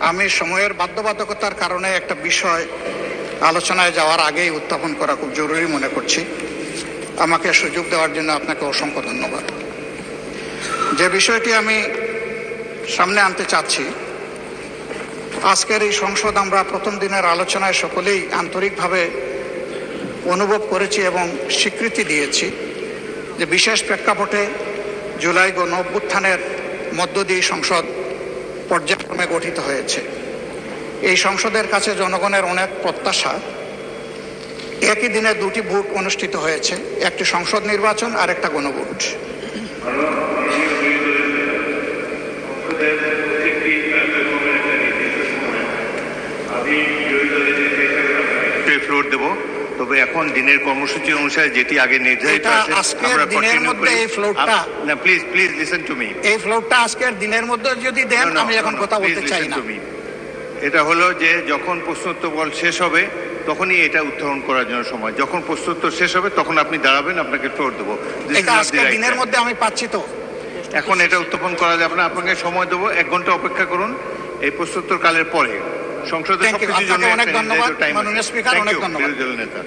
আমি সময়ের বাধ্যবাধকতার কারণে একটা বিষয় আলোচনায় যাওয়ার আগেই উত্থাপন করা খুব জরুরি মনে করছি। আমাকে সুযোগ দেওয়ার জন্য আপনাকে অসংখ্য ধন্যবাদ। যে বিষয়টি আমি সামনে আনতে চাচ্ছি, আজকের এই সংসদ আমরা প্রথম দিনের আলোচনায় সকলেই আন্তরিকভাবে অনুভব করেছি এবং স্বীকৃতি দিয়েছি যে বিশেষ প্রেক্ষাপটে জুলাই গণঅভ্যুত্থানের মধ্য দিয়ে সংসদ পর্যায়ক্রমে গঠিত হয়েছে। এই সংসদের কাছে জনগণের অনেক প্রত্যাশা। একই দিনে দুটি ভোট অনুষ্ঠিত হয়েছে, একটি সংসদ নির্বাচন আর একটা গণভোট। ফ্লোর দেব, তবে এখন দিনের কর্মসূচি অনুসারে যেটি আগে নির্ধারিত আছে আমরা কন্টিনিউ করি। এই ফ্লোরটা না, প্লিজ লিসেন টু মি। এই ফ্লোরটা আজকের দিনের মধ্যে যদি দেন, আমি এখন কথা বলতে চাই না। এটা হলো যে যখন প্রশ্নোত্তর শেষ হবে তখনই এটা উত্থাপন করার জন্য সময়। যখন প্রশ্নোত্তর শেষ হবে তখন আপনি দাঁড়াবেন, আপনাকে ফ্লোর দেবো। এটা আজকের দিনের মধ্যে আমি পাচ্ছি তো। এখন এটা উত্থাপন করা যাবে না, আপনাকে সময় দেবো, 1 ঘন্টা অপেক্ষা করুন। এই প্রশ্নোত্তর কালের পরে সংসদের সবকিছুর জন্য অনেক ধন্যবাদ মাননীয় স্পিকার, অনেক ধন্যবাদ। বিরোধী দল নেতা।